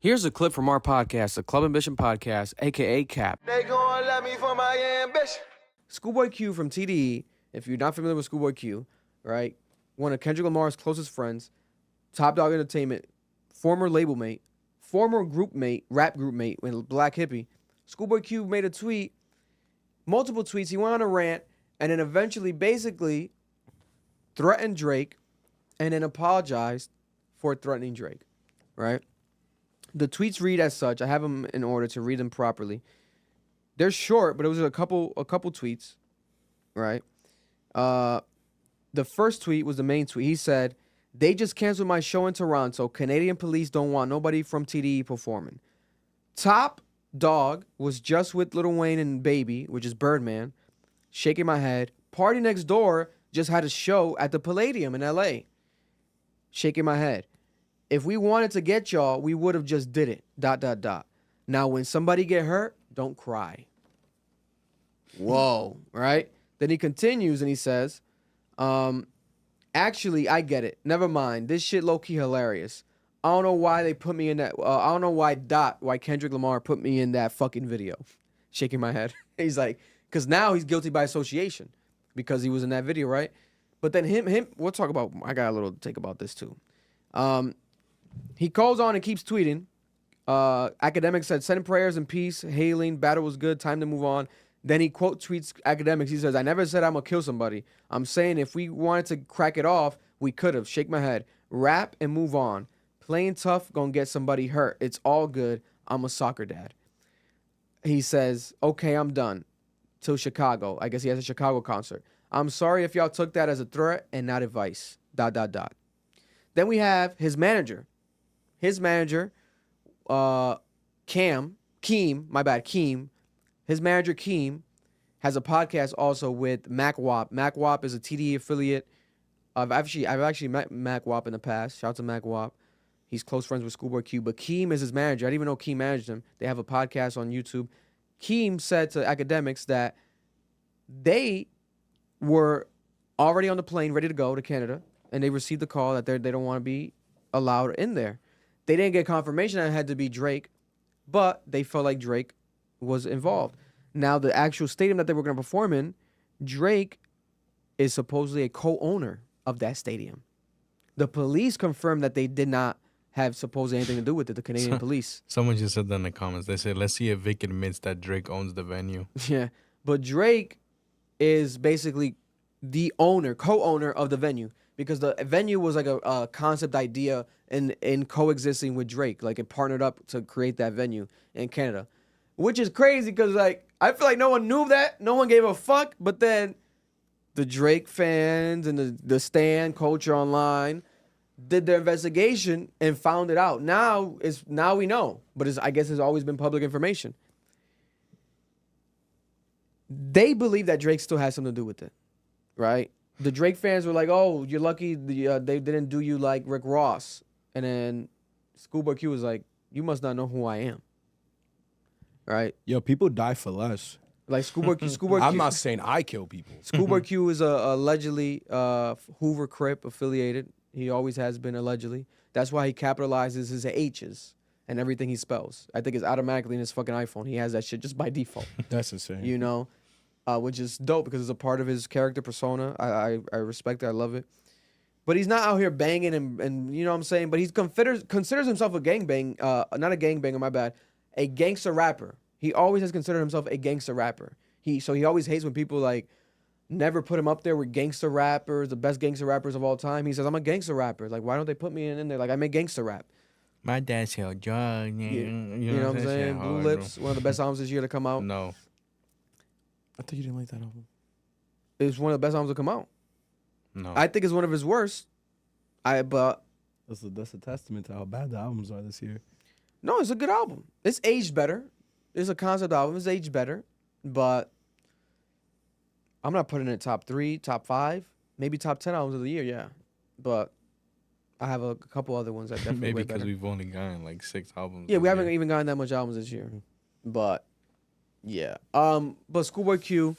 Here's a clip from our podcast, the Club Ambition Podcast, aka CAP. They gon' let me for my ambition. ScHoolboy Q from TDE, if you're not familiar with ScHoolboy Q, right? One of Kendrick Lamar's closest friends, Top Dog Entertainment, former label mate, former group mate, rap group mate, with Black Hippie. ScHoolboy Q made a tweet, multiple tweets. He went on a rant, and then eventually basically threatened Drake and then apologized for threatening Drake, right? The tweets read as such. I have them in order to read them properly. They're short, but it was a couple tweets, right? The first tweet was the main tweet. He said, "They just canceled my show in Toronto. Canadian police don't want nobody from TDE performing." Top Dog was just with Lil Wayne and Baby, which is Birdman, shaking my head. Party Next Door just had a show at the Palladium in LA, shaking my head. If we wanted to get y'all, we would have just did it, ... Now, when somebody get hurt, don't cry. Whoa, right? Then he continues and he says, actually, I get it. Never mind. This shit low-key hilarious. I don't know why they put me in that. I don't know why Kendrick Lamar put me in that fucking video. Shaking my head. He's like, because now he's guilty by association because he was in that video, right? But then him, we'll talk about, I got a little take about this too. He calls on and keeps tweeting. Academics said, "Send prayers and peace. Hailing. Battle was good. Time to move on." Then he quote tweets Academics. He says, "I never said I'm going to kill somebody. I'm saying if we wanted to crack it off, we could have." Shake my head. Rap and move on. Playing tough going to get somebody hurt. It's all good. I'm a soccer dad. He says, "Okay, I'm done. Till Chicago." I guess he has a Chicago concert. "I'm sorry if y'all took that as a threat and not advice. ... Then we have his manager. His manager, Keem. His manager, Keem, has a podcast also with Mac Wap. Mac Wap is a TDE affiliate. I've actually met Mac Wap in the past. Shout out to Mac Wap. He's close friends with ScHoolboy Q. But Keem is his manager. I didn't even know Keem managed him. They have a podcast on YouTube. Keem said to Academics that they were already on the plane ready to go to Canada, and they received the call that they don't want to be allowed in there. They didn't get confirmation that it had to be Drake, but they felt like Drake was involved. Now, the actual stadium that they were going to perform in, Drake is supposedly a co-owner of that stadium. The police confirmed that they did not have supposedly anything to do with it, the Canadian police. Someone just said that in the comments. They said, "Let's see if Vic admits that Drake owns the venue." Yeah, but Drake is basically the owner, co-owner of the venue, because the venue was like a concept idea in coexisting with Drake. Like, it partnered up to create that venue in Canada, which is crazy because, like, I feel like no one knew that. No one gave a fuck. But then the Drake fans and the stan culture online did their investigation and found it out. Now we know, but I guess it's always been public information. They believe that Drake still has something to do with it, right? The Drake fans were like, "Oh, you're lucky they didn't do you like Rick Ross." And then ScHoolboy Q was like, "You must not know who I am." Right? Yo, people die for less. Like ScHoolboy Q. I'm not saying I kill people. ScHoolboy Q is allegedly Hoover Crip affiliated. He always has been allegedly. That's why he capitalizes his H's and everything he spells. I think it's automatically in his fucking iPhone. He has that shit just by default. That's insane. You know? Which is dope because it's a part of his character persona. I respect it. I love it. But he's not out here banging and you know what I'm saying? But he considers himself a gangbang, not a gangbanger, my bad, a gangster rapper. He always has considered himself a gangster rapper. So he always hates when people like never put him up there with gangster rappers, the best gangster rappers of all time. He says, "I'm a gangster rapper. Like, why don't they put me in there? Like, I make gangster rap." My dad sell drugs. You know what I'm saying? Blue Lips, one of the best albums this year to come out. No. I thought you didn't like that album. It's one of the best albums to come out. No. I think it's one of his worst. But That's a testament to how bad the albums are this year. no, it's a good album. It's aged better. It's a concept album. It's aged better. But I'm not putting it top 3, top 5, maybe top 10 albums of the year, yeah. But I have a couple other ones that definitely Maybe way because better. we've only gotten like 6 albums. Yeah, this we haven't year. even gotten that much albums this year. But yeah. But ScHoolboy Q,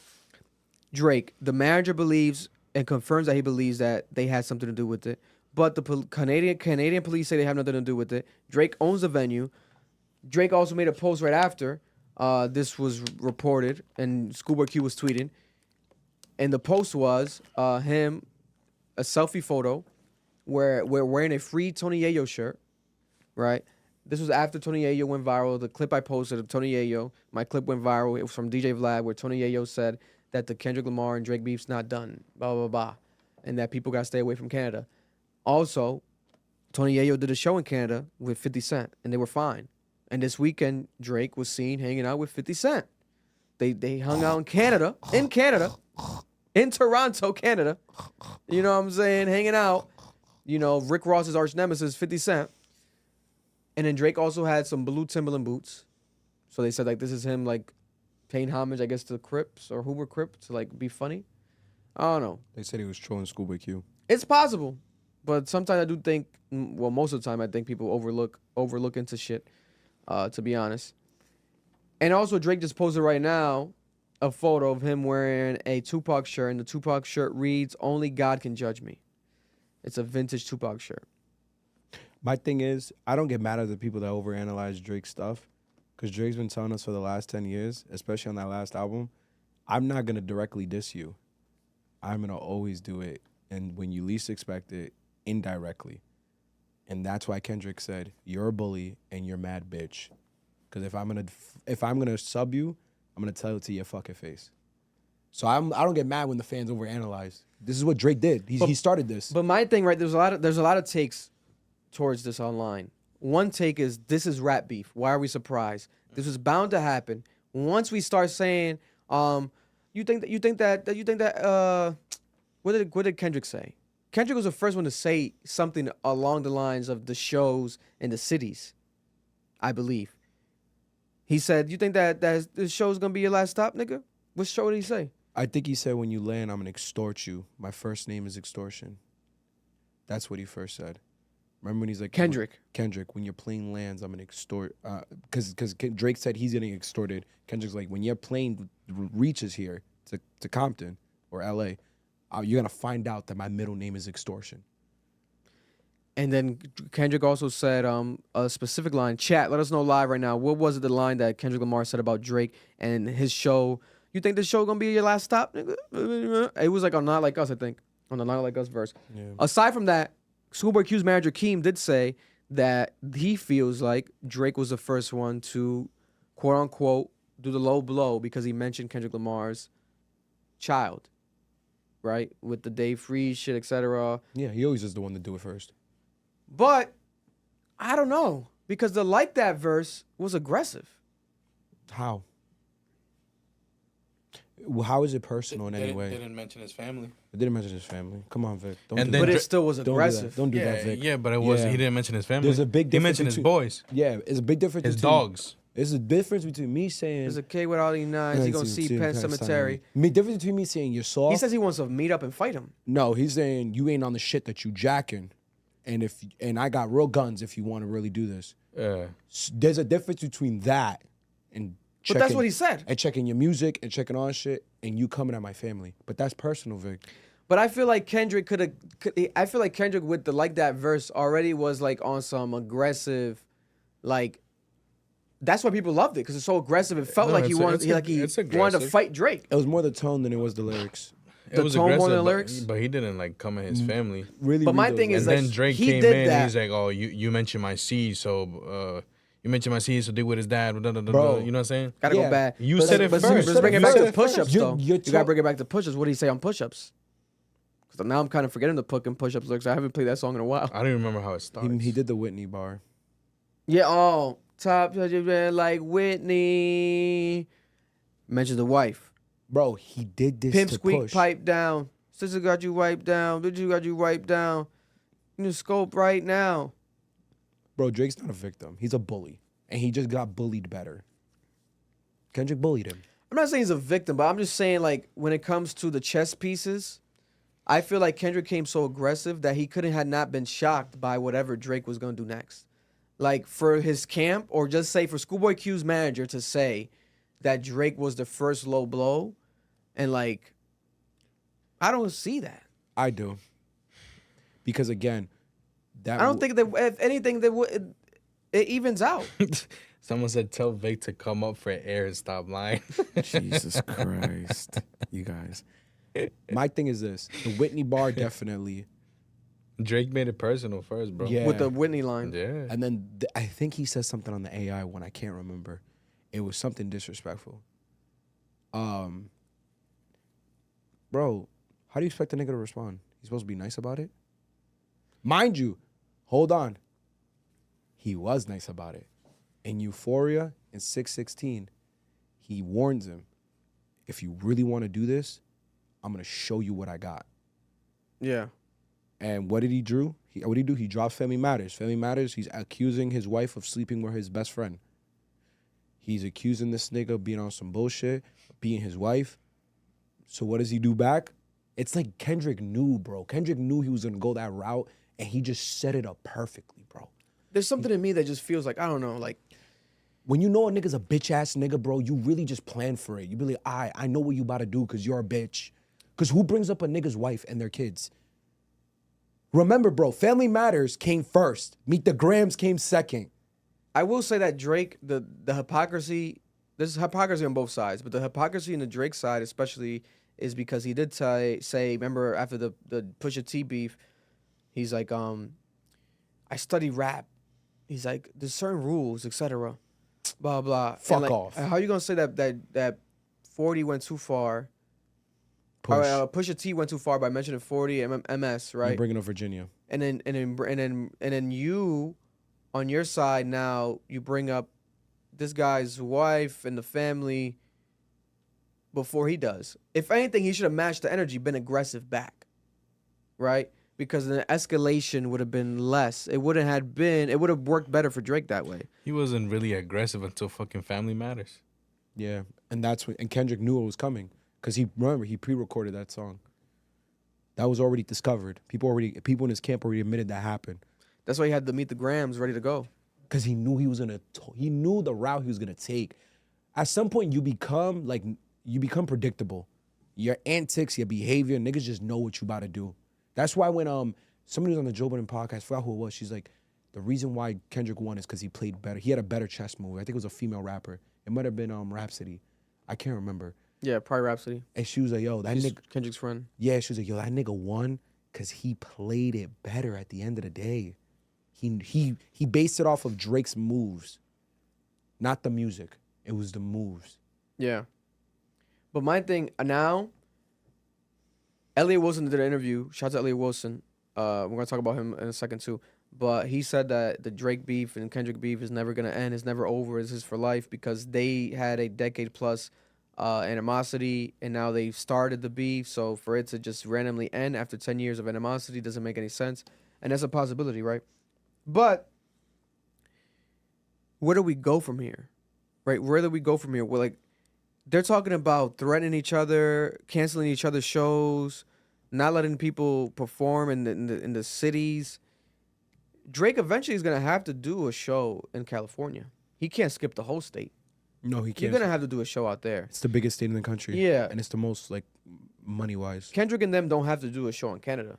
Drake, the manager believes and confirms that he believes that they had something to do with it. But the Canadian police say they have nothing to do with it. Drake owns the venue. Drake also made a post right after this was reported, and Schoolboy Q was tweeting. And the post was him, a selfie photo, where we're wearing a free Tony Yayo shirt, right? This was after Tony Yayo went viral. The clip I posted of Tony Yayo, my clip went viral. It was from DJ Vlad, where Tony Yayo said that the Kendrick Lamar and Drake beef's not done, blah, blah, blah, and that people got to stay away from Canada. Also, Tony Yayo did a show in Canada with 50 Cent, and they were fine. And this weekend, Drake was seen hanging out with 50 Cent. They hung out in Canada, in Toronto, Canada. You know what I'm saying? Hanging out. You know, Rick Ross's arch nemesis, 50 Cent. And then Drake also had some blue Timberland boots. So they said, like, this is him, like, paying homage, I guess, to the Crips or who were Crips to, like, be funny. I don't know. They said he was trolling Schoolboy Q. It's possible. But sometimes I do think, well, most of the time I think people overlook into shit, to be honest. And also Drake just posted right now a photo of him wearing a Tupac shirt, and the Tupac shirt reads, "Only God can judge me." It's a vintage Tupac shirt. My thing is, I don't get mad at the people that overanalyze Drake's stuff, because Drake's been telling us for the last 10 years, especially on that last album, I'm not going to directly diss you. I'm going to always do it, and when you least expect it, indirectly. And that's why Kendrick said, you're a bully and you're mad bitch. Because if I'm gonna sub you, I'm going to tell it to your fucking face. So I don't get mad when the fans overanalyze. This is what Drake did. He started this. But my thing, right, there's a lot of takes towards this online. One take is, this is rap beef. Why are we surprised? This was bound to happen. Once we start saying, you think that what did Kendrick say? Kendrick was the first one to say something along the lines of the shows in the cities, I believe. He said, you think that this show's gonna be your last stop, nigga? What show did he say? I think he said, when you land, I'm going to extort you. My first name is Extortion. That's what he first said. Remember when he's like... Kendrick, when your plane lands, I'm going to extort... Because Drake said he's getting extorted. Kendrick's like, when your plane reaches here to Compton or L.A., you're going to find out that my middle name is Extortion. And then Kendrick also said a specific line. Chat, let us know live right now. What was it, the line that Kendrick Lamar said about Drake and his show? You think this show gonna be your last stop, nigga? It was like on Not Like Us, I think. On the Not Like Us verse. Yeah. Aside from that, Schoolboy Q's manager Keem did say that he feels like Drake was the first one to, quote unquote, do the low blow because he mentioned Kendrick Lamar's child, right? With the Dave Freeze shit, etc. Yeah, he always is the one to do it first. But I don't know, because the Like That verse was aggressive. How? Well, how is it personal in any way? They didn't mention his family. It didn't mention his family. Come on, Vic. Don't And do then But that. it still was aggressive. Don't do that, Vic. Yeah, but it was. Yeah. He didn't mention his family. There's a big He difference mentioned his between- boys, Yeah, it's a big difference his between... dogs. There's a difference between me saying... There's a kid with all these nines. He gonna see Penn Cemetery. Difference between me saying you're soft... He says he wants to meet up and fight him. No, he's saying you ain't on the shit that you jacking. And I got real guns if you want to really do this. Yeah. There's a difference between that and But that's what he said. And checking your music and checking on shit and you coming at my family. But that's personal, Vic. But I feel like Kendrick I feel like Kendrick with the Like That verse already was like on some aggressive, like, that's why people loved it, because it's so aggressive. It felt like he wanted to fight Drake. It was more the tone than it was the lyrics. The tone more than the lyrics? But he didn't like come at his family. Really. But my thing is, And like, then Drake he came did in that. and he's like, "Oh, you mentioned my seed, so you mentioned my seed, so deal with his dad." Bro. You know what I'm saying? Gotta Yeah. go back. You But said it but first. Let's bring it back to push-ups, You- though. you're You gotta bring it back to push-ups. What did he say on push-ups? Because now I'm kind of forgetting the push-ups lyrics. I haven't played that song in a while. I don't even remember how it started. He did the Whitney bar. Yeah, top like Whitney. Mentions the wife. Bro, he did this Pimp to squeak push. pipe down. Sister got you wiped down. Bitch, you got you wiped down. In the scope right now. Bro, Drake's not a victim. He's a bully. And he just got bullied better. Kendrick bullied him. I'm not saying he's a victim, but I'm just saying, like, when it comes to the chess pieces, I feel like Kendrick came so aggressive that he had not been shocked by whatever Drake was going to do next. Like, for his camp, or just say for Schoolboy Q's manager to say that Drake was the first low blow, and, like, I don't see that. I do. Because again, I don't think that, if anything, it evens out. Someone said tell Vic to come up for air and stop lying. Jesus Christ, you guys. My thing is this: the Whitney bar definitely. Drake made it personal first, bro. Yeah. With the Whitney line. Yeah. And then I think he said something on the AI one. I can't remember. It was something disrespectful. Bro, how do you expect a nigga to respond? He's supposed to be nice about it? Mind you, hold on. He was nice about it. In Euphoria, in 616, he warns him, if you really want to do this, I'm going to show you what I got. Yeah. And what did he do? What did he do? He dropped Family Matters. Family Matters, he's accusing his wife of sleeping with his best friend. He's accusing this nigga of being on some bullshit, being his wife. So what does he do back? It's like Kendrick knew, bro. Kendrick knew he was going to go that route, and he just set it up perfectly, bro. There's something in me that just feels like, I don't know, like, when you know a nigga's a bitch-ass nigga, bro, you really just plan for it. You be like, I know what you about to do because you're a bitch. Because who brings up a nigga's wife and their kids? Remember, bro, Family Matters came first. Meet the Grams came second. I will say that Drake, the hypocrisy, there's hypocrisy on both sides, but the hypocrisy in the Drake side especially is because he did say, remember after the Pusha T beef, he's like, I study rap. He's like, there's certain rules, etc. Blah blah. Fuck like, off. How you gonna say that 40 went too far? Push. Pusha T went too far by mentioning 40 MS, right? You're bringing up Virginia. And then you, on your side now, you bring up this guy's wife and the family before he does. If anything, he should have matched the energy, been aggressive back, right? Because the escalation would have been less. It would have worked better for Drake that way. He wasn't really aggressive until fucking Family Matters. Yeah, and that's when Kendrick knew it was coming because he pre-recorded that song. That was already discovered. People in his camp already admitted that happened. That's why he had to meet the Grams ready to go. Because he knew he knew the route he was gonna take. At some point, you become predictable. Your antics, your behavior, niggas just know what you about to do. That's why when somebody was on the Joe Budden podcast, I forgot who it was. She's like, the reason why Kendrick won is because he played better. He had a better chess move. I think it was a female rapper. It might have been Rhapsody. I can't remember. Yeah, probably Rhapsody. And she was like, yo, that nigga. Kendrick's friend. Yeah, she was like, yo, that nigga won because he played it better at the end of the day. He based it off of Drake's moves, not the music. It was the moves. Yeah. But my thing now, Elliot Wilson did an interview. Shout out to Elliot Wilson. We're going to talk about him in a second too. But he said that the Drake beef and Kendrick beef is never going to end. It's never over. It's his for life because they had a decade plus animosity and now they've started the beef. So for it to just randomly end after 10 years of animosity doesn't make any sense. And that's a possibility, right? But where do we go from here? Right? Where do we go from here? We're like, they're talking about threatening each other, canceling each other's shows, not letting people perform in the cities. Drake eventually is going to have to do a show in California. He can't skip the whole state. No, he can't. You're going to have to do a show out there. It's the biggest state in the country. Yeah. And it's the most, like, money-wise. Kendrick and them don't have to do a show in Canada.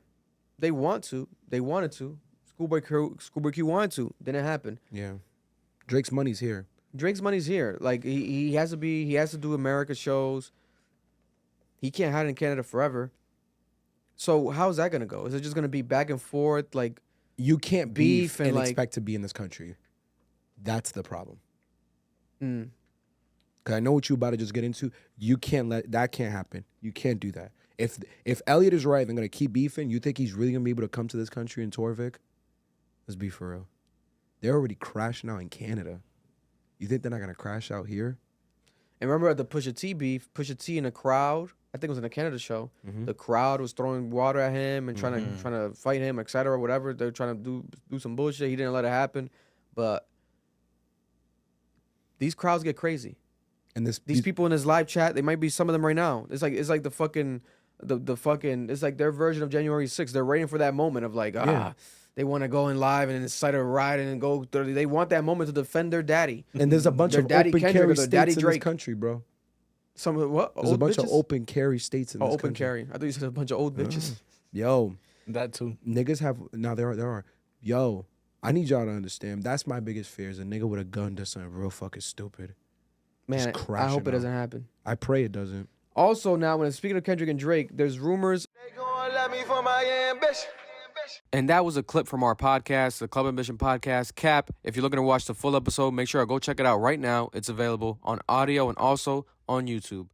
They want to. They wanted to. Schoolboy Q wanted to. Didn't happen. Yeah. Drake's money's here. Drake's money's here. Like he has to do America shows. He can't hide in Canada forever. So how's that gonna go? Is it just gonna be back and forth like You can't beef and like, expect to be in this country. That's the problem. Mm. Cause I know what you about to just get into. You can't that can't happen. You can't do that. If Elliot is right, they're gonna keep beefing. You think he's really gonna be able to come to this country and tour, Vic? Let's be for real. They're already crashing out in Canada. You think they're not gonna crash out here? And remember at the Pusha T beef, Pusha T in the crowd, I think it was in a Canada show. Mm-hmm. The crowd was throwing water at him and trying to fight him, etc. Whatever. They're trying to do some bullshit. He didn't let it happen. But these crowds get crazy. And These people in his live chat, they might be some of them right now. It's like the fucking it's like their version of January 6th. They're waiting for that moment of like, they want to go in live and incite a riot and go through. They want that moment to defend their daddy. And there's a bunch of Daddy open Kendrick carry or their states Daddy in this Drake. country, bro. Some what? There's a bunch of open carry states in this country. Open carry. I thought you said a bunch of old bitches. Yo, That too. niggas have now there are. Yo, I need y'all to understand. That's my biggest fear is a nigga with a gun does something real fucking stupid. Man, Just I crashing hope it out. doesn't happen. I pray it doesn't. Also, now, when speaking of Kendrick and Drake, there's rumors. They gon' love me for my ambition. And that was a clip from our podcast, the Club Ambition podcast. Cap, if you're looking to watch the full episode, make sure I go check it out right now. It's available on audio and also on YouTube.